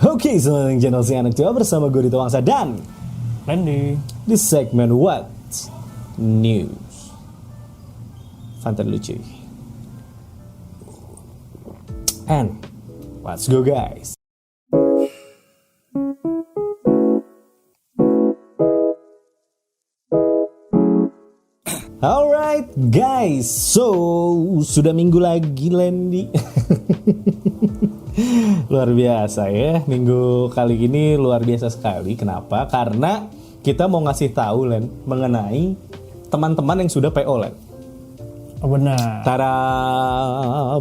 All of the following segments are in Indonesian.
Oke, selamat channel si anak tua bersama gue Dito Wangsa dan Randy di segmen What News. Fantan lucu. And let's go guys. Alright guys, so sudah minggu lagi Lendi. Luar biasa ya, minggu kali ini luar biasa sekali. Kenapa? Karena kita mau ngasih tahu Len mengenai teman-teman yang sudah PO Len. Oh, benar. Tara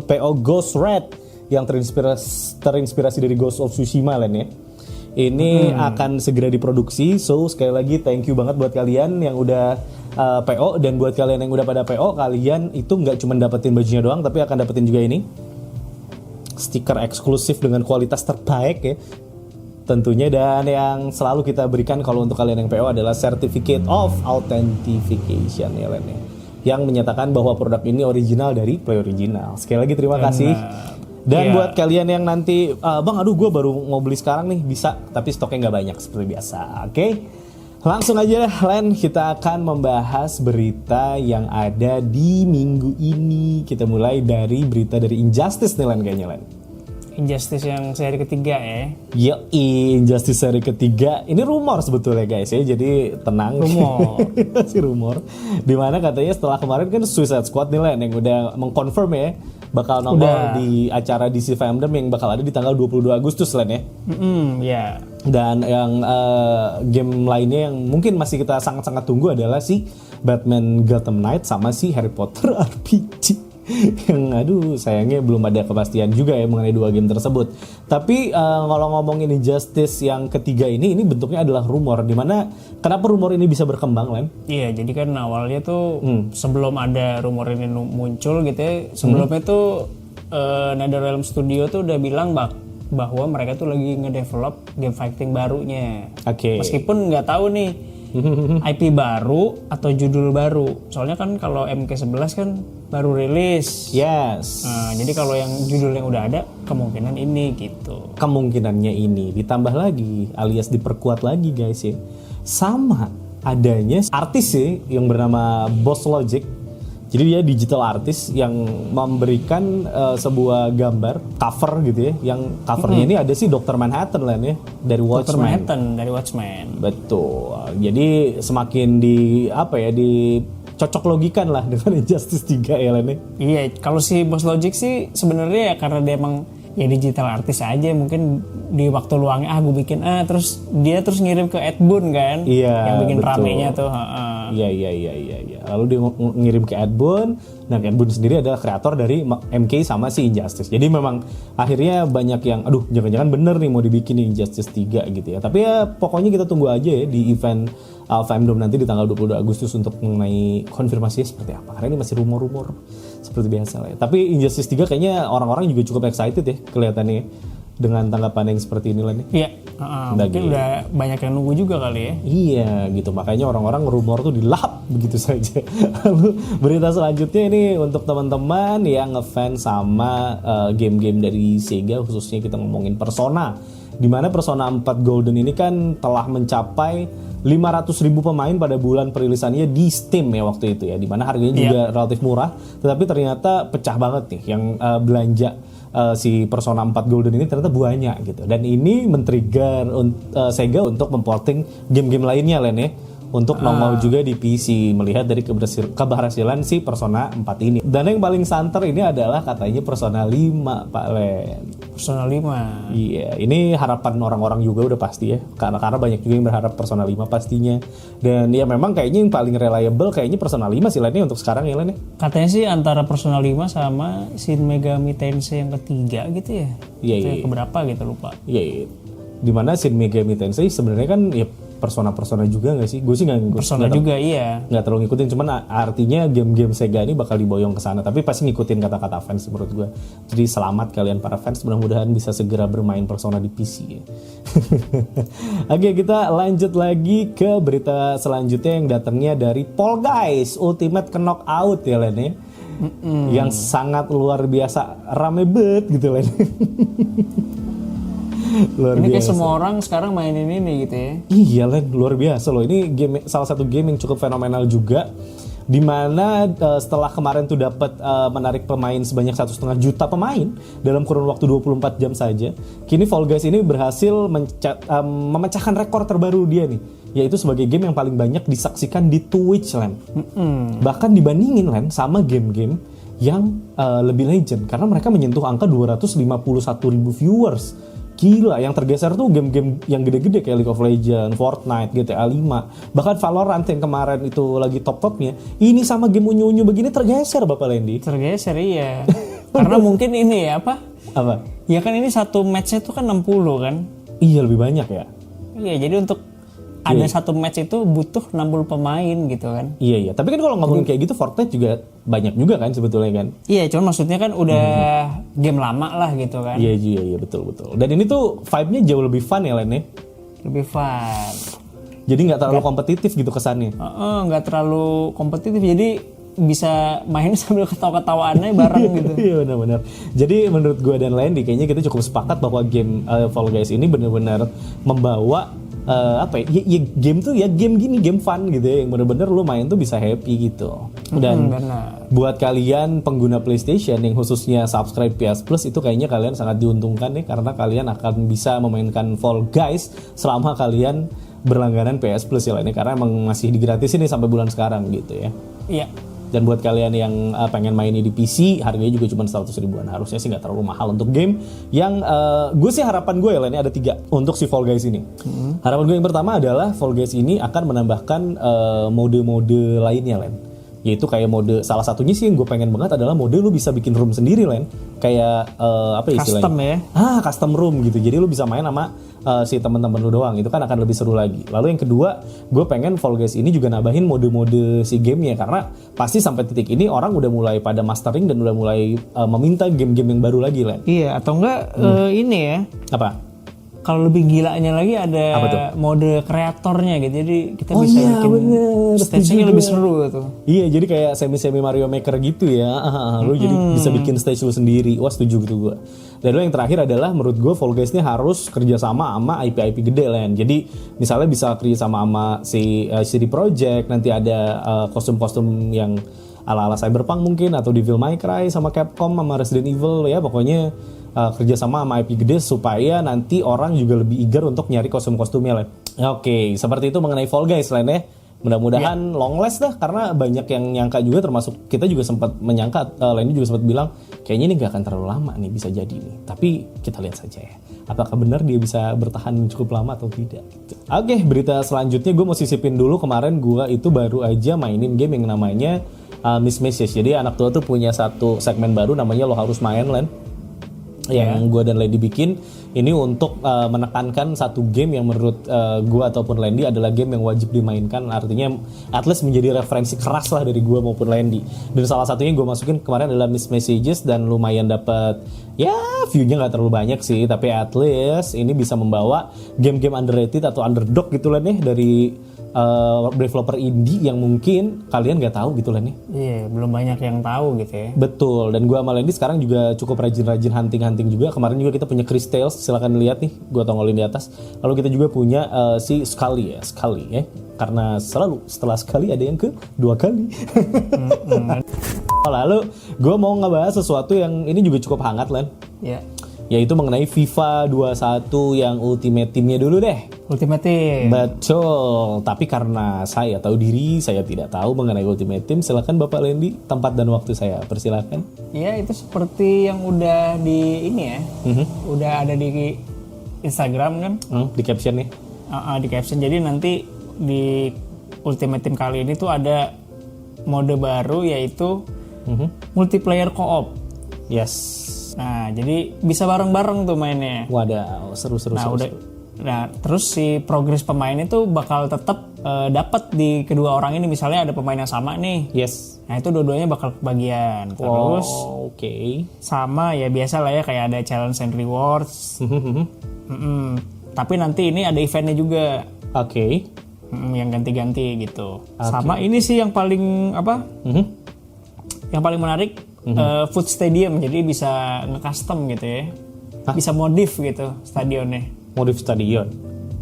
PO Ghost Red yang terinspirasi dari Ghost of Tsushima Len ya. Ini akan segera diproduksi. So sekali lagi thank you banget buat kalian yang udah PO, dan buat kalian yang udah pada PO, kalian itu nggak cuma dapetin bajunya doang, tapi akan dapetin juga ini stiker eksklusif dengan kualitas terbaik ya tentunya. Dan yang selalu kita berikan kalau untuk kalian yang PO adalah Certificate of Authentication ya Len ya, yang menyatakan bahwa produk ini original dari Play Original. Sekali lagi terima kasih. Dan buat kalian yang nanti bang aduh gue baru mau beli sekarang nih, bisa, tapi stoknya nggak banyak seperti biasa. Oke, langsung aja Len, kita akan membahas berita yang ada di minggu ini. Kita mulai dari berita dari Injustice nih Len, kayaknya Len. Injustice yang seri ketiga ya. Yoi, Injustice seri ketiga. Ini rumor sebetulnya guys ya, jadi tenang. Rumor. Masih rumor. Dimana katanya setelah kemarin kan Suicide Squad nih Len yang udah mengkonfirm ya bakal nongol di acara DC Fandom yang bakal ada di tanggal 22 Agustus Len ya. Ya. Dan yang game lainnya yang mungkin masih kita sangat-sangat tunggu adalah si Batman Gotham Knight sama si Harry Potter RPG. Yang aduh sayangnya belum ada kepastian juga ya mengenai dua game tersebut. Tapi kalau ngomongin Injustice yang ketiga ini bentuknya adalah rumor. Dimana kenapa rumor ini bisa berkembang Len? Iya, jadi kan awalnya tuh sebelum ada rumor ini muncul gitu ya, sebelumnya tuh NetherRealm Studio tuh udah bilang bahwa mereka tuh lagi ngedevelop game fighting barunya. Oke. Meskipun nggak tahu nih IP baru atau judul baru. Soalnya kan kalau MK11 kan baru rilis. Yes. Nah, jadi kalau yang judul yang udah ada kemungkinan ini gitu. Kemungkinannya ini ditambah lagi alias diperkuat lagi guys ya. Sama adanya artis ya yang bernama Boss Logic. Jadi dia digital artist yang memberikan sebuah gambar cover gitu ya. Yang covernya ini ada sih Dr. Manhattan lah ya dari Watchmen. Dr. Manhattan dari Watchmen. Betul. Jadi semakin cocok logikan lah dengan Injustice 3 ya Len. Iya, kalau si Boss Logic sih sebenarnya ya karena dia emang ya digital artis aja, mungkin di waktu luangnya gue bikin terus dia ngirim ke Ed Boon kan. Iya, yang bikin betul. ramenya tuh. Iya. Lalu dia ngirim ke Ed Boon. Nah, Ed Boon sendiri adalah kreator dari MK sama si Injustice. Jadi memang akhirnya banyak yang aduh jangan-jangan bener nih mau dibikin Injustice 3 gitu ya. Tapi ya pokoknya kita tunggu aja ya di event Fandom nanti di tanggal 22 Agustus untuk mengenai konfirmasinya seperti apa. Karena ini masih rumor-rumor seperti biasa lah ya. Tapi Injustice 3 kayaknya orang-orang juga cukup excited ya kelihatannya dengan tanggapan yang seperti ini lah nih. Iya, mungkin udah banyak yang nunggu juga kali ya. Iya gitu, makanya orang-orang rumor tuh dilap begitu saja. Lalu berita selanjutnya ini untuk teman-teman yang ngefans sama game-game dari Sega, khususnya kita ngomongin Persona. Dimana Persona 4 Golden ini kan telah mencapai 500.000 pemain pada bulan perilisannya di Steam ya waktu itu ya. Dimana harganya juga relatif murah, tetapi ternyata pecah banget nih yang belanja si Persona 4 Golden ini ternyata banyak gitu. Dan ini men-trigger Sega untuk memporting game-game lainnya Len ya, untuk nongol juga di PC melihat dari keberhasilan si Persona 4 ini. Dan yang paling santer ini adalah katanya Persona 5 Pak Len. Persona 5. Iya, ini harapan orang-orang juga udah pasti ya. Karena banyak juga yang berharap Persona 5 pastinya. Dan ya memang kayaknya yang paling reliable kayaknya Persona 5 sih Len untuk sekarang ya Len. Katanya sih antara Persona 5 sama Shin Megami Tensei yang ketiga gitu ya. Iya. Keberapa gitu lupa. Iya. Dimana Shin Megami Tensei sebenarnya kan ya persona juga nggak sih? Gue sih nggak Persona juga iya. Nggak terlalu ngikutin, cuman artinya game-game Sega ini bakal diboyong ke sana. Tapi pasti ngikutin kata-kata fans menurut gue. Jadi selamat kalian para fans, mudah-mudahan bisa segera bermain Persona di PC ya. Oke, kita lanjut lagi ke berita selanjutnya yang datangnya dari Fall Guys Ultimate Knockout ya Len ya. Yang sangat luar biasa rame banget gitu Len. Luar Ini kayak biasa. semua orang sekarang mainin ini gitu ya. Iya Len, luar biasa loh. Ini game, salah satu game yang cukup fenomenal juga. Dimana setelah kemarin tuh dapat menarik pemain sebanyak 1,5 juta pemain dalam kurun waktu 24 jam saja. Kini Fall Guys ini berhasil memecahkan rekor terbaru dia nih, yaitu sebagai game yang paling banyak disaksikan di Twitch Len. Bahkan dibandingin Len sama game-game yang lebih legend, karena mereka menyentuh angka 251.000 viewers. Gila, yang tergeser tuh game-game yang gede-gede kayak League of Legends, Fortnite, GTA 5, bahkan Valorant yang kemarin itu lagi top-topnya. Ini sama game unyu-unyu begini tergeser Bapak Lendi. Tergeser iya. Karena mungkin ini ya apa? Apa? Ya kan ini satu match itu kan 60 kan? Iya, lebih banyak ya. Iya, jadi untuk ada satu match itu butuh 60 pemain gitu kan. Iya. Tapi kan kalau ngomongin kayak gitu, Fortnite juga banyak juga kan sebetulnya kan. Iya, cuman maksudnya kan udah game lama lah gitu kan. Iya, betul. Dan ini tuh vibe-nya jauh lebih fun ya Len ya. Lebih fun. Jadi nggak terlalu kompetitif gitu kesannya. Nggak terlalu kompetitif, jadi bisa main sambil ketawa-ketawaannya bareng gitu. Iya benar-benar. Jadi menurut gue dan Landy kayaknya kita cukup sepakat bahwa game Fall Guys ini benar-benar membawa game tuh ya game gini, game fun gitu ya, yang benar-benar lu main tuh bisa happy gitu. Dan buat kalian pengguna PlayStation yang khususnya subscribe PS Plus, itu kayaknya kalian sangat diuntungkan nih, karena kalian akan bisa memainkan Fall Guys selama kalian berlangganan PS Plus ya ini, karena emang masih digratisin nih sampai bulan sekarang gitu ya. Iya. Dan buat kalian yang pengen mainnya di PC, harganya juga cuma 100 ribuan. Harusnya sih nggak terlalu mahal untuk game yang gue sih harapan gue ya Len, ada 3 untuk si Fall Guys ini. Harapan gue yang pertama adalah Fall Guys ini akan menambahkan mode-mode lainnya Len. Yaitu kayak mode, salah satunya sih yang gue pengen banget adalah mode lu bisa bikin room sendiri Len. Kayak apa ya istilahnya? Custom ya? Custom room gitu. Jadi lu bisa main sama si teman-teman lu doang. Itu kan akan lebih seru lagi. Lalu yang kedua, gue pengen Fall Guys ini juga nambahin mode-mode si gamenya, karena pasti sampai titik ini orang udah mulai pada mastering dan udah mulai meminta game-game yang baru lagi Len. Iya, atau enggak ini ya? Apa? Kalau lebih gilanya lagi ada mode kreatornya gitu, jadi kita bisa bikin stage-nya lebih seru gitu. Iya, jadi kayak semi Mario Maker gitu ya. Lu jadi bisa bikin stage lu sendiri. Wah, setuju gitu gue. Dan yang terakhir adalah menurut gue Fall Guys ini harus kerjasama sama IP gede Len. Jadi misalnya bisa kerjasama sama si CD Projekt, nanti ada kostum-kostum yang ala-ala Cyberpunk mungkin, atau Devil May Cry sama Capcom sama Resident Evil ya, pokoknya kerjasama sama IP gede supaya nanti orang juga lebih eager untuk nyari kostum-kostumnya Len. Oke, seperti itu mengenai Fall Guys Len ya. Mudah-mudahan long last dah, karena banyak yang nyangka juga, termasuk kita juga sempat menyangka, Len juga sempat bilang kayaknya ini gak akan terlalu lama nih, bisa jadi nih. Tapi kita lihat saja ya, apakah benar dia bisa bertahan cukup lama atau tidak. Oke, berita selanjutnya gue mau sisipin dulu. Kemarin gue itu baru aja mainin game yang namanya Miss Message. Jadi anak tua tuh punya satu segmen baru namanya Lo Harus Main Len, yang gue dan Landy bikin ini untuk menekankan satu game yang menurut gue ataupun Landy adalah game yang wajib dimainkan, artinya at least menjadi referensi keras lah dari gue maupun Landy. Dan salah satunya gue masukin kemarin adalah Miss Messages, dan lumayan dapat ya view-nya nggak terlalu banyak sih, tapi at least ini bisa membawa game-game underrated atau underdog gitu lah nih dari developer indie yang mungkin kalian nggak tahu gitu lah nih. Iya, belum banyak yang tahu gitu ya. Betul, dan gue sama Landy sekarang juga cukup rajin-rajin hunting juga. Kemarin juga kita punya Chris Tales, silakan lihat nih, gue tongolin di atas. Lalu kita juga punya si Scully ya, karena selalu setelah sekali ada yang kedua kali. Lalu gue mau ngebahas sesuatu yang ini juga cukup hangat Len. Iya. Yaitu mengenai FIFA 21 yang Ultimate Team-nya dulu deh. Ultimate Team. Betul, tapi karena saya tahu diri, saya tidak tahu mengenai Ultimate Team. Silakan Bapak Landy, tempat dan waktu saya persilakan. Iya, itu seperti yang udah di ini ya. Udah ada di Instagram kan? Di caption nih. Di caption. Jadi nanti di Ultimate Team kali ini tuh ada mode baru, yaitu multiplayer co-op. Yes. Nah, jadi bisa bareng-bareng tuh mainnya. Wadah, seru. Nah, terus si progres pemain itu bakal tetap dapat di kedua orang ini. Misalnya ada pemain yang sama nih. Yes. Nah, itu dua-duanya bakal kebagian. Terus sama ya biasa lah ya, kayak ada challenge and rewards. Tapi nanti ini ada eventnya juga. Oke. Yang ganti-ganti gitu. Sama ini sih yang paling Yang paling menarik. Food Stadium, jadi bisa nge-custom gitu ya. bisa modif gitu stadionnya. Modif stadion.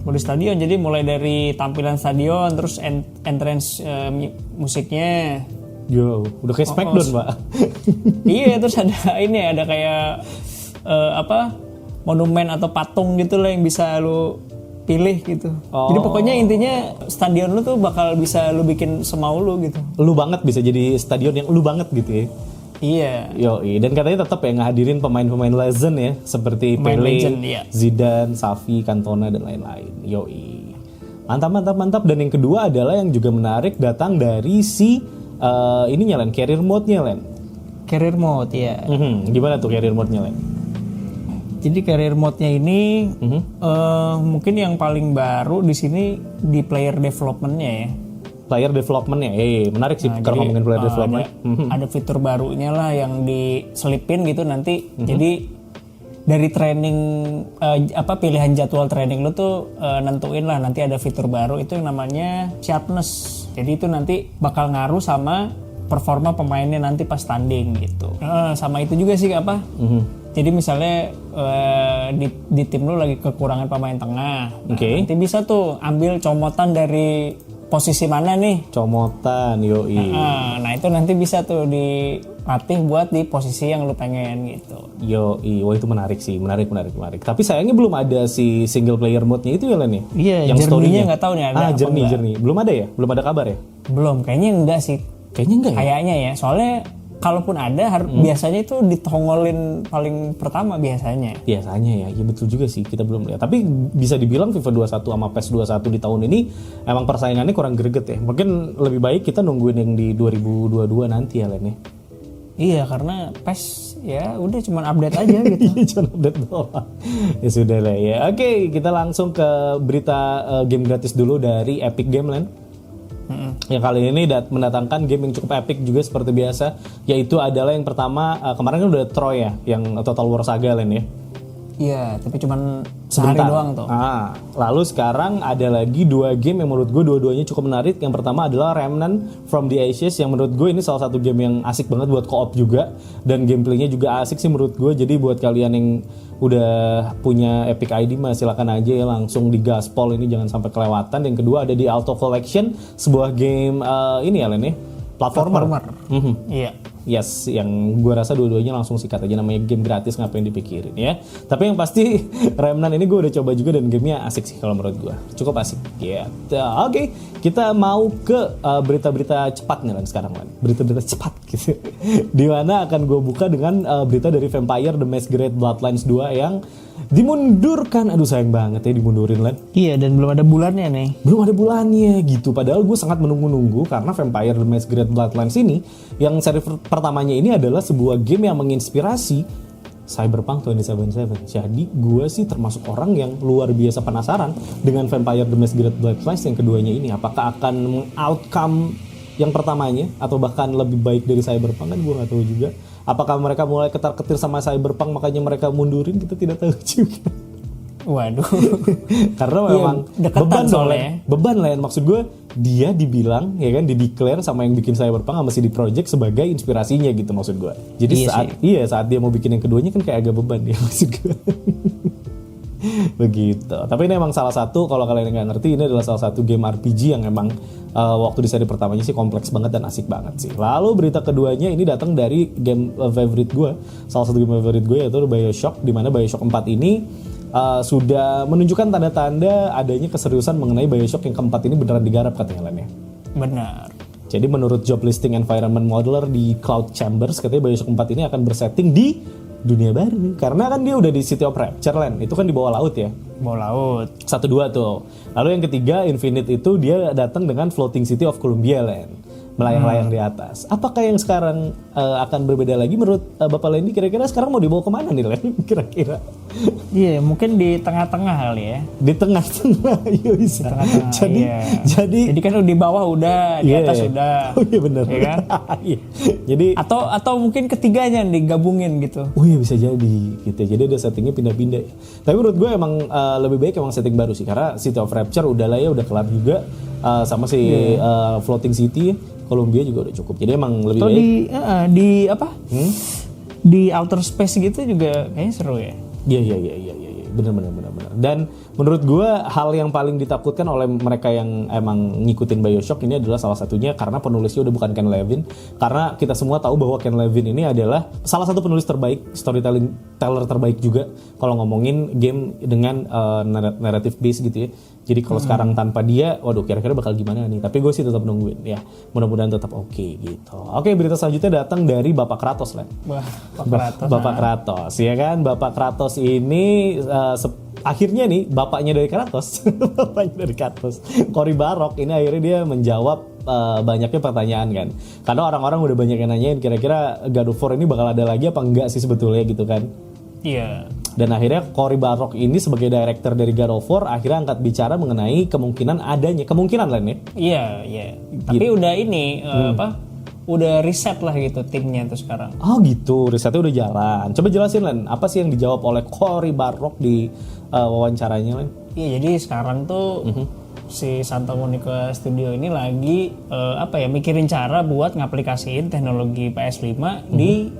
Modif stadion, jadi mulai dari tampilan stadion, terus entrance musiknya. Yo, udah kayak Smackdown, Pak. Iya, terus ada kayak monumen atau patung gitu lah yang bisa lu pilih gitu. Jadi pokoknya intinya stadion lu tuh bakal bisa lu bikin semau lu gitu. Lu banget bisa jadi stadion yang lu banget gitu ya. Iya. Yoi, dan katanya tetap ya ngehadirin pemain-pemain legend ya, seperti Pemain Pele, legend, iya. Zidane, Xavi, Cantona dan lain-lain. Yoi. Mantap. Dan yang kedua adalah yang juga menarik datang dari ininya Len, career mode-nya Len. Career mode ya. Gimana tuh career mode-nya Len? Jadi career mode-nya ini mungkin yang paling baru di sini di player development-nya ya. Player development-nya, menarik sih kalau ngomongin player development. Ada fitur barunya lah yang diselipin gitu nanti. Jadi dari training pilihan jadwal training lu tuh nentuin lah nanti ada fitur baru itu yang namanya sharpness. Jadi itu nanti bakal ngaruh sama performa pemainnya nanti pas tanding gitu. Sama itu juga sih Jadi misalnya di tim lu lagi kekurangan pemain tengah. Nanti bisa tuh ambil comotan dari posisi mana nih? Comotan, yoi. Nah itu nanti bisa tuh dilatih buat di posisi yang lu pengen gitu. Yoi, wah itu menarik sih, menarik. Tapi sayangnya belum ada si single player mode-nya itu ya Len ya? Iya, yang journey-nya nggak tahu nih ada. Journey. Belum ada ya? Belum ada kabar ya? Belum, kayaknya enggak sih. Kayaknya enggak ya? Kayaknya ya, soalnya kalaupun ada biasanya itu ditongolin paling pertama biasanya. Biasanya ya, iya betul juga sih, kita belum lihat. Tapi bisa dibilang FIFA 21 sama PES 21 di tahun ini emang persaingannya kurang greget ya. Mungkin lebih baik kita nungguin yang di 2022 nanti ya Len ya. Iya, karena PES ya udah cuman update aja gitu. Iya, cuman update doang. Ya sudah lah ya. Oke, kita langsung ke berita game gratis dulu dari Epic Game Len. Yang kali ini mendatangkan game yang cukup epic juga seperti biasa, yaitu adalah yang pertama kemarin kan udah Troy ya, yang Total War Saga Len ya. Iya, tapi cuman sehari doang tuh. Lalu sekarang ada lagi dua game yang menurut gue dua-duanya cukup menarik. Yang pertama adalah Remnant from the Ashes, yang menurut gue ini salah satu game yang asik banget buat co-op juga, dan gameplaynya juga asik sih menurut gue. Jadi buat kalian yang udah punya Epic ID mah silakan aja ya langsung digaspol, ini jangan sampai kelewatan. Yang kedua ada di Auto Collection, sebuah game ini ya Len ya, platformer. Iya. Yes, yang gue rasa dua-duanya langsung sikat aja, namanya game gratis ngapain dipikirin ya. Tapi yang pasti Remnant ini gue udah coba juga dan gamenya asik sih kalau menurut gue, cukup asik. Oke, kita mau ke berita-berita cepat nih Len sekarang Len. Berita-berita cepat gitu. Dimana akan gue buka dengan berita dari Vampire The Masquerade Bloodlines 2 yang dimundurkan. Aduh sayang banget ya dimundurin Len. Iya, dan belum ada bulannya nih. Belum ada bulannya gitu. Padahal gue sangat menunggu-nunggu karena Vampire The Masquerade Bloodlines ini yang seri pertamanya ini adalah sebuah game yang menginspirasi Cyberpunk 2077. Jadi gue sih termasuk orang yang luar biasa penasaran dengan Vampire The Masquerade Bloodlines yang keduanya ini. Apakah akan outcome yang pertamanya atau bahkan lebih baik dari Cyberpunk, kan gue gak tahu juga. Apakah mereka mulai ketar-ketir sama Cyberpunk makanya mereka mundurin, kita tidak tahu juga. Waduh. Karena memang beban lah ya. Maksud gue dia dibilang ya kan, dideclare sama yang bikin Cyberpunk sama CD Projekt sebagai inspirasinya gitu maksud gue. Jadi saat dia mau bikin yang keduanya kan kayak agak beban ya maksud gue. Begitu. Tapi ini emang salah satu, kalau kalian nggak ngerti, ini adalah salah satu game RPG yang emang waktu di seri pertamanya sih kompleks banget dan asik banget sih. Lalu berita keduanya ini datang dari game favorite gue, salah satu game favorite gue yaitu BioShock, di mana BioShock 4 ini sudah menunjukkan tanda-tanda adanya keseriusan mengenai BioShock yang keempat ini beneran digarap katanya Len ya. Benar. Jadi menurut job listing environment modeler di Cloud Chambers, katanya BioShock 4 ini akan bersetting di dunia baru. Karena kan dia udah di City of Rapture Len, itu kan di bawah laut ya. Bawah laut. 1-2 tuh. Lalu yang ketiga Infinite itu dia datang dengan Floating City of Columbia Len, melayang-layang di atas. Apakah yang sekarang akan berbeda lagi menurut Bapak Lendi? Kira-kira sekarang mau dibawa kemana nih Len? Kira-kira? Iya, mungkin di tengah-tengah kali ya. Di tengah-tengah, iya bisa. Jadi kan di bawah udah, di atas udah. Oh iya benar. Iya kan? Iya. Jadi atau mungkin ketiganya digabungin gitu. Oh iya bisa jadi gitu. Jadi ada settingnya pindah-pindah. Tapi menurut gue emang lebih baik emang setting baru sih, karena City of Rapture udah lah ya, udah kelar juga. Sama si Floating City Columbia juga udah cukup. Jadi emang lebih baik. Di apa? Di outer space gitu juga kayaknya seru ya. Iya. Bener. Dan menurut gue hal yang paling ditakutkan oleh mereka yang emang ngikutin BioShock ini adalah salah satunya karena penulisnya udah bukan Ken Levine. Karena kita semua tahu bahwa Ken Levine ini adalah salah satu penulis terbaik, storytelling teller terbaik juga kalau ngomongin game dengan narrative base gitu ya. Jadi kalau sekarang tanpa dia, waduh kira-kira bakal gimana nih. Tapi gue sih tetap nungguin ya. Mudah-mudahan tetap oke gitu. Oke, berita selanjutnya datang dari Bapak Kratos lah. Bapak Kratos ya kan. Bapak Kratos ini akhirnya nih bapaknya dari Kratos, Cory Barlog ini akhirnya dia menjawab banyaknya pertanyaan kan. Karena orang-orang udah banyak yang nanyain kira-kira God of War ini bakal ada lagi apa enggak sih sebetulnya gitu kan. Iya. Dan akhirnya Cory Barlog ini sebagai director dari God of War akhirnya angkat bicara mengenai kemungkinan lah nih. Iya. Tapi udah ini udah riset lah gitu timnya tuh sekarang. Oh gitu, risetnya udah jalan. Coba jelasin Len, apa sih yang dijawab oleh Cory Barlog di wawancaranya Len? Iya, jadi sekarang tuh si Santa Monica Studio ini lagi mikirin cara buat ngaplikasiin teknologi PS5 di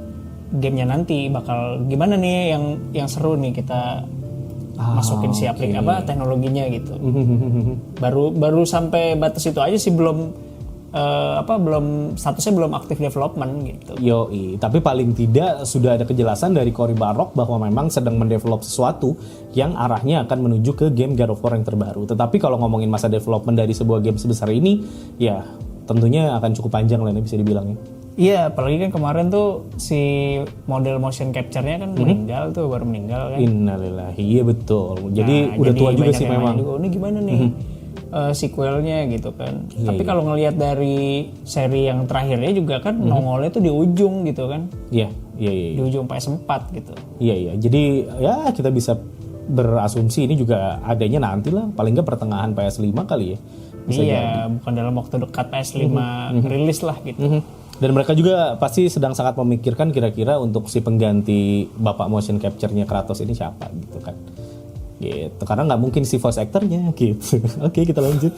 gamenya nanti. Bakal gimana nih yang seru nih kita masukin si teknologinya gitu. baru sampai batas itu aja sih, statusnya belum aktif development gitu. Yoi, tapi paling tidak sudah ada kejelasan dari Cory Barlog bahwa memang sedang mendevelop sesuatu yang arahnya akan menuju ke game God of War yang terbaru. Tetapi kalau ngomongin masa development dari sebuah game sebesar ini, ya tentunya akan cukup panjang lah bisa dibilangnya. Iya, apalagi kan kemarin tuh si model motion capture-nya kan baru meninggal kan. Innalillahi, iya betul. Jadi udah tua juga sih memang. Ini gimana nih sequelnya gitu kan. Tapi kalau ngelihat dari seri yang terakhirnya juga kan nongolnya tuh di ujung gitu kan. Iya. Di ujung PS4 gitu. Iya. Jadi ya kita bisa berasumsi ini juga adanya nanti lah, paling nggak pertengahan PS5 kali ya. Bisa jadi. Bukan dalam waktu dekat PS5 rilis lah gitu. Dan mereka juga pasti sedang sangat memikirkan kira-kira untuk si pengganti bapak motion capture-nya Kratos ini siapa gitu kan. Gitu, karena nggak mungkin si voice actor-nya gitu. Oke, kita lanjut.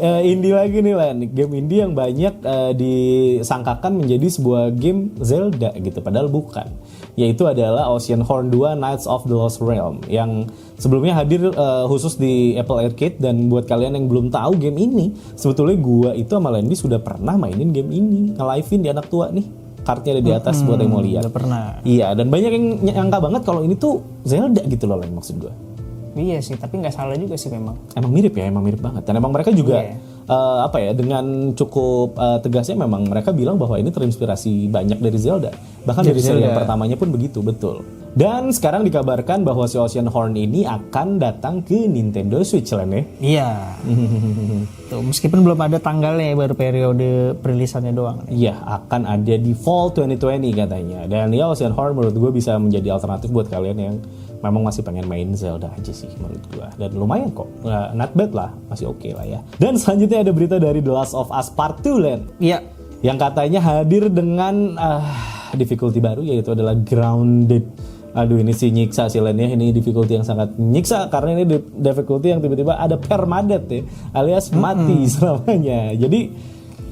Indie lagi nih Len, game indie yang banyak disangkakan menjadi sebuah game Zelda gitu, padahal bukan. Yaitu adalah Oceanhorn 2 Knights of the Lost Realm yang sebelumnya hadir khusus di Apple Arcade. Dan buat kalian yang belum tahu game ini, sebetulnya gua itu sama Lendi sudah pernah mainin game ini, nge-live-in di anak tua nih. Kartnya ada di atas buat yang mau lihat. Udah pernah. Iya, dan banyak yang nyangka banget kalau ini tuh Zelda gitu loh Len, maksud gua. Iya sih, tapi nggak salah juga sih memang. Emang mirip banget. Dan emang mereka juga dengan cukup tegasnya memang mereka bilang bahwa ini terinspirasi banyak dari Zelda. Bahkan dari seri yang pertamanya pun begitu, betul. Dan sekarang dikabarkan bahwa si Oceanhorn ini akan datang ke Nintendo Switch Len ya. Iya. Tuh, meskipun belum ada tanggalnya, baru periode perilisannya doang. Iya, akan ada di Fall 2020 katanya. Dan ya Oceanhorn menurut gue bisa menjadi alternatif buat kalian yang memang masih pengen main Zelda aja sih menurut gue. Dan lumayan kok, not bad lah, masih oke lah ya. Dan selanjutnya ada berita dari The Last of Us Part 2 Len. Iya. Yang katanya hadir dengan difficulty baru, yaitu adalah Grounded. Aduh, ini sih nyiksa sih Len ya. Ini difficulty yang sangat nyiksa karena ini difficulty yang tiba-tiba ada permadeath ya, alias mati selamanya. Jadi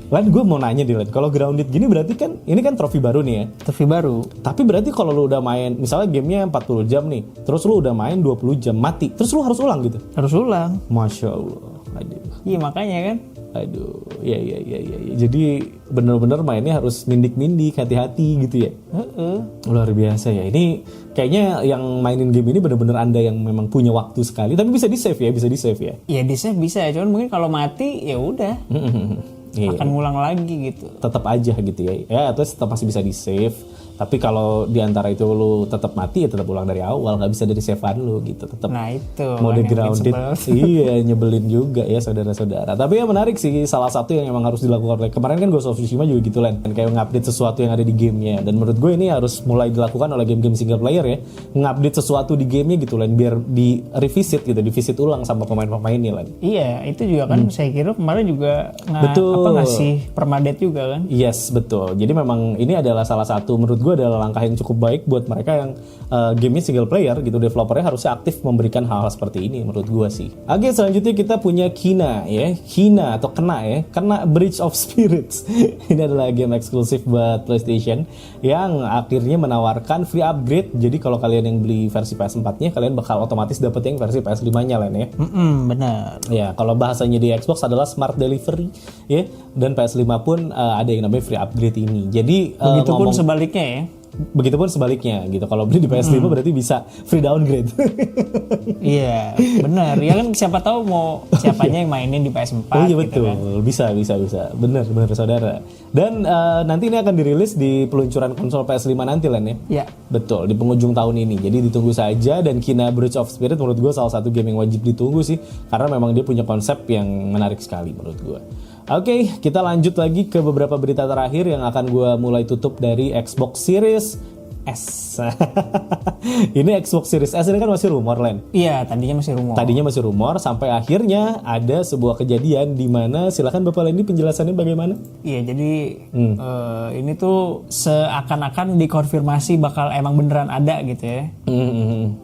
Len, gue mau nanya nih Len, kalau Grounded gini berarti kan ini kan trofi baru nih ya. Trofi baru. Tapi berarti kalau lu udah main, misalnya gamenya 40 jam nih, terus lu udah main 20 jam mati, terus lu harus ulang gitu? Harus ulang. Masya Allah. Aduh. Iya makanya kan. Aduh, ya. Jadi bener-bener mainnya harus mindik-mindik, hati-hati gitu ya. Luar biasa ya. Ini kayaknya yang mainin game ini bener-bener Anda yang memang punya waktu sekali. Tapi bisa di-save ya, ya. Iya di-save bisa, cuman mungkin kalau mati ya udah. Akan ngulang lagi gitu. Tetap aja gitu ya. Ya, atau tetap masih bisa di-save. Tapi kalau di antara itu lu tetap mati ya tetap ulang dari awal, nggak bisa dari save-an lu gitu. Tetap nah itu mode Grounded. Iya, nyebelin juga ya saudara-saudara. Tapi yang menarik sih, salah satu yang emang harus dilakukan oleh kemarin kan Ghost of Tsushima juga gitu Len. Kayak ngupdate sesuatu yang ada di gamenya. Dan menurut gue ini harus mulai dilakukan oleh game-game single player ya. Ngupdate sesuatu di gamenya gitu Len, biar di revisit gitu, di-visit ulang sama pemain-pemainnya Len. Iya, itu juga kan saya kira kemarin juga ngasih permadeath juga kan. Yes, betul. Jadi memang ini adalah salah satu menurut gue gue adalah langkah yang cukup baik buat mereka yang gamenya single player gitu. Developernya harusnya aktif memberikan hal-hal seperti ini menurut gue sih. Oke, selanjutnya kita punya Kena ya. Kena atau Kena ya. Kena Bridge of Spirits. Ini adalah game eksklusif buat PlayStation yang akhirnya menawarkan free upgrade. Jadi kalau kalian yang beli versi PS4-nya, kalian bakal otomatis dapet yang versi PS5-nya Len ya. Benar. Ya, kalau bahasanya di Xbox adalah smart delivery ya, dan PS5 pun ada yang namanya free upgrade ini. Jadi Begitupun sebaliknya ya. Begitupun sebaliknya gitu. Kalau beli di PS5 berarti bisa free downgrade. Iya, benar. Ya kan siapa tahu mau siapanya yang mainin di PS4 Oh iya gitu betul, kan. bisa. Bener saudara. Dan nanti ini akan dirilis di peluncuran konsol PS5 nanti Len ya. Iya. Betul, di penghujung tahun ini. Jadi ditunggu saja. Dan Kena Bridge of Spirit menurut gue salah satu game yang wajib ditunggu sih, karena memang dia punya konsep yang menarik sekali menurut gue. Oke, kita lanjut lagi ke beberapa berita terakhir yang akan gue mulai tutup dari Xbox Series S. Ini Xbox Series S ini kan masih rumor Len. Iya, tadinya masih rumor sampai akhirnya ada sebuah kejadian di mana, silakan Bapak Lendi penjelasannya bagaimana? Iya, jadi ini tuh seakan-akan dikonfirmasi bakal emang beneran ada gitu ya.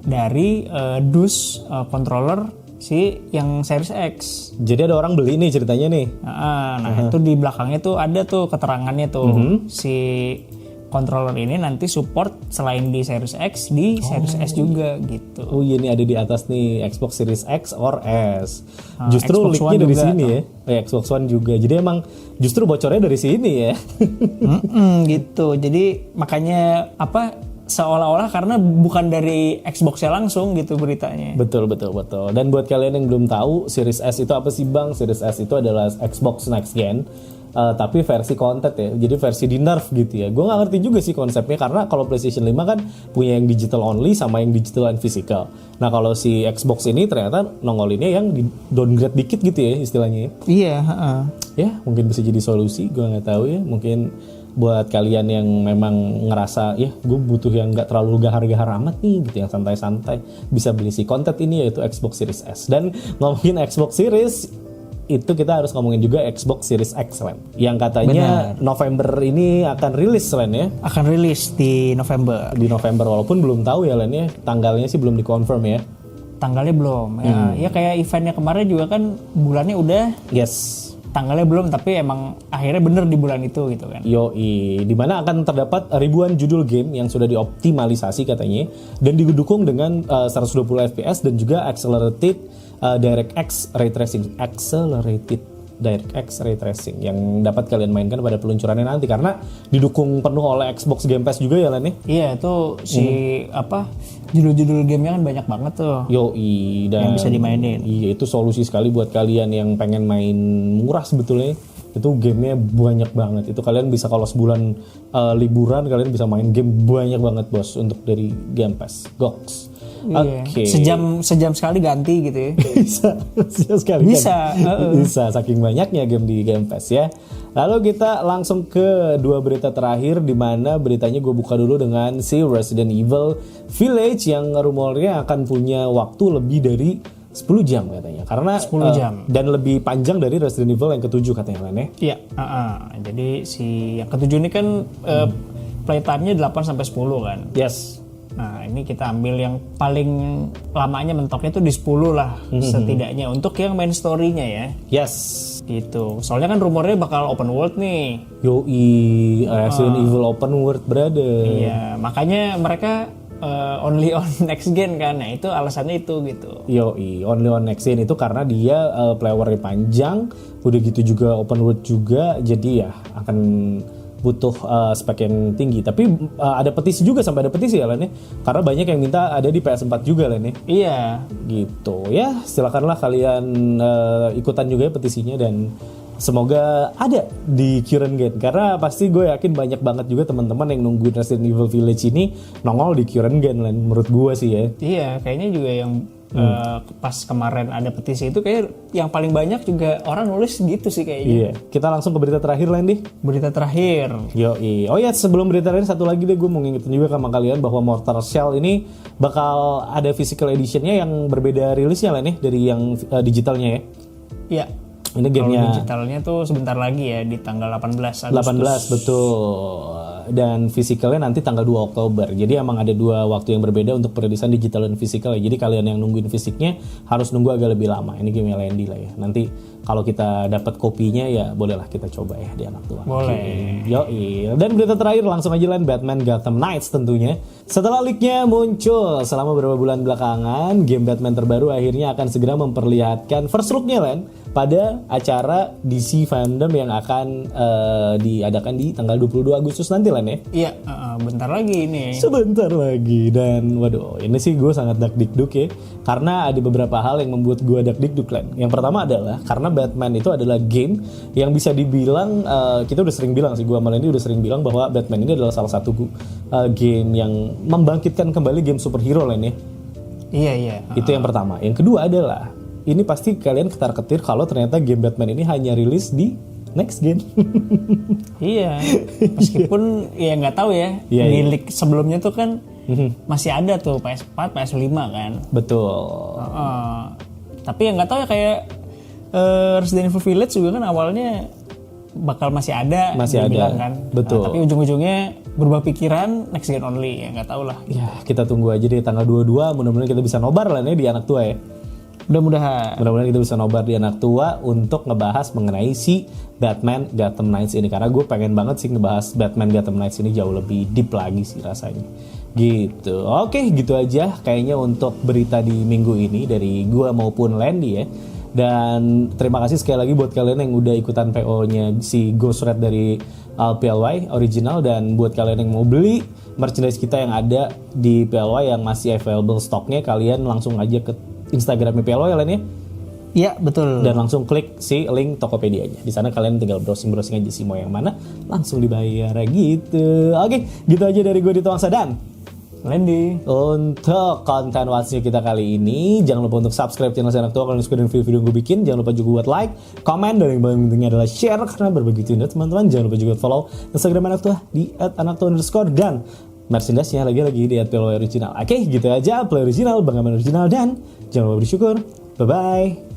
Dari dus controller si yang Series X. Jadi ada orang beli nih ceritanya nih. Nah, itu di belakangnya tuh ada tuh keterangannya tuh si controller ini nanti support selain di Series X di Series S juga gitu. Oh iya, ini ada di atas nih Xbox Series X or S. Justru Xbox leaknya One dari juga sini ya. Xbox One juga. Jadi emang justru bocornya dari sini ya. Gitu. Jadi makanya seolah-olah karena bukan dari Xbox-nya langsung gitu beritanya. Betul. Dan buat kalian yang belum tahu, Series S itu apa sih Bang? Series S itu adalah Xbox Next Gen. Tapi versi content ya, jadi versi di nerf gitu ya. Gue gak ngerti juga sih konsepnya, karena kalau PlayStation 5 kan punya yang digital only sama yang digital and physical. Nah kalau si Xbox ini ternyata nongolinnya yang di downgrade dikit gitu ya istilahnya. Iya. Ya mungkin bisa jadi solusi, gue gak tahu ya. Mungkin buat kalian yang memang ngerasa ya gue butuh yang gak terlalu gahar-gahar amat nih gitu, yang santai-santai, bisa beli si content ini yaitu Xbox Series S. Dan ngomongin Xbox Series, itu kita harus ngomongin juga Xbox Series X Len, yang katanya November ini akan rilis Len ya. Akan rilis di November. Walaupun belum tahu ya Len ya, tanggalnya sih belum dikonfirm ya. Tanggalnya belum. Ya kayak eventnya kemarin juga kan bulannya udah. Yes. Tanggalnya belum, tapi emang akhirnya bener di bulan itu gitu kan. Yoi, di mana akan terdapat ribuan judul game yang sudah dioptimalisasi katanya dan didukung dengan 120 FPS dan juga accelerated DirectX Ray Tracing yang dapat kalian mainkan pada peluncurannya nanti, karena didukung penuh oleh Xbox Game Pass juga ya Len. Iya, itu judul-judul gamenya kan banyak banget tuh. Yoi, dan yang bisa dimainin. Iya, itu solusi sekali buat kalian yang pengen main murah sebetulnya. Itu gamenya banyak banget. Itu kalian bisa kalau sebulan liburan kalian bisa main game banyak banget bos untuk dari Game Pass. Goks. Iya. Oke. Sejam sekali ganti gitu ya. Bisa sekali. Bisa saking banyaknya game di Game Pass ya. Lalu kita langsung ke dua berita terakhir, di mana beritanya gue buka dulu dengan si Resident Evil Village yang rumornya akan punya waktu lebih dari 10 jam katanya, karena 10 jam dan lebih panjang dari Resident Evil yang ke-7 katanya Len ya. Iya, jadi si yang ke-7 ini kan playtime-nya 8 sampai 10 kan. Yes. Nah, ini kita ambil yang paling lamanya mentoknya tuh di 10 lah setidaknya untuk yang main story-nya ya. Yes. Gitu. Soalnya kan rumornya bakal open world nih. Yoi, Resident Evil open world brother. Iya, makanya mereka only on next gen kan. Nah, itu alasannya itu gitu. Yoi, only on next gen itu karena dia playernya panjang, udah gitu juga open world juga, jadi ya akan butuh spek yang tinggi. Tapi ada petisi juga, sampai ada petisi ya Len ya, karena banyak yang minta ada di PS4 juga Len ya. Iya. Gitu ya, silakanlah kalian ikutan juga ya petisinya, dan semoga ada di current gen, karena pasti gue yakin banyak banget juga teman-teman yang nungguin Resident Evil Village ini nongol di current gen Len, menurut gue sih ya. Iya, kayaknya juga yang pas kemarin ada petisi itu kayak yang paling banyak juga orang nulis gitu sih kayaknya. Iya, kita langsung ke berita terakhir Len deh. Berita terakhir. Yoi. Oh ya, sebelum berita terakhir satu lagi deh, gue mau ngingetin juga sama kalian bahwa Mortal Shell ini bakal ada physical editionnya yang berbeda rilisnya Len ya dari yang digitalnya ya. Iya. Ini gamenya digitalnya tuh sebentar lagi ya, di tanggal 18 Agustus. 18 betul. dan fisikalnya nanti tanggal 2 Oktober. Jadi emang ada 2 waktu yang berbeda untuk perilisan digital dan fisikal ya. Jadi kalian yang nungguin fisiknya harus nunggu agak lebih lama. Ini game Landy lah ya. Nanti kalau kita dapat kopinya ya bolehlah kita coba ya di anak tua. Boleh. Yoi. Dan berita terakhir langsung aja Len, Batman Gotham Knights tentunya. Setelah leaknya muncul selama beberapa bulan belakangan, game Batman terbaru akhirnya akan segera memperlihatkan first look-nya Len pada acara DC Fandom yang akan diadakan di tanggal 22 Agustus nanti Len ya. Iya, bentar lagi ini. Sebentar lagi, dan waduh ini sih gue sangat dakdikduk ya, karena ada beberapa hal yang membuat gue dakdikduk Len. Yang pertama adalah karena Batman itu adalah game yang bisa dibilang kita udah sering bilang sih, gue sama Lenny udah sering bilang bahwa Batman ini adalah salah satu game yang membangkitkan kembali game superhero Len ya. Iya. Itu yang pertama. Yang kedua adalah ini pasti kalian ketar-ketir kalau ternyata game Batman ini hanya rilis di next gen. Iya, meskipun ya nggak tahu ya, Iya, di iya. leak sebelumnya tuh kan masih ada tuh PS4, PS5 kan. Betul. Tapi ya nggak tahu ya, kayak Resident Evil Village juga kan awalnya bakal masih ada, Masih dibilang ada. kan. Betul. Tapi ujung-ujungnya berubah pikiran next gen only, ya nggak tahu lah. Ya kita tunggu aja deh tanggal 22, mudah-mudahan kita bisa nobar lah nih di anak tua ya. Mudah-mudahan kita bisa nobar di anak tua untuk ngebahas mengenai si Batman Gotham Knights ini, karena gue pengen banget sih ngebahas Batman Gotham Knights ini jauh lebih deep lagi sih rasanya. Gitu. Oke, gitu aja kayaknya untuk berita di minggu ini dari gue maupun Landy ya. Dan terima kasih sekali lagi buat kalian yang udah ikutan PO-nya si Ghost Red dari PLY original, dan buat kalian yang mau beli merchandise kita yang ada di PLY yang masih available stoknya, kalian langsung aja ke Instagramnya PLY ya Len ya. Iya, betul. Dan langsung klik si link Tokopedia-nya. Di sana kalian tinggal browsing aja sih mau yang mana, langsung dibayar gitu. Oke, gitu aja dari gue Dito Wangsa dan Landy. untuk konten What's New kita kali ini, jangan lupa untuk subscribe channel Anak Tua kalau suka dengan video-video yang gue bikin. Jangan lupa juga buat like, komen, dan yang paling pentingnya adalah share karena berbagi itu indah teman-teman. Jangan lupa juga follow Instagram Anak Tua di @anaktua_, dan merchandise-nya lagi-lagi di @PLY Original. Oke, gitu aja. Play Original, Bang Aman Original, dan jangan lupa bersyukur. Bye-bye.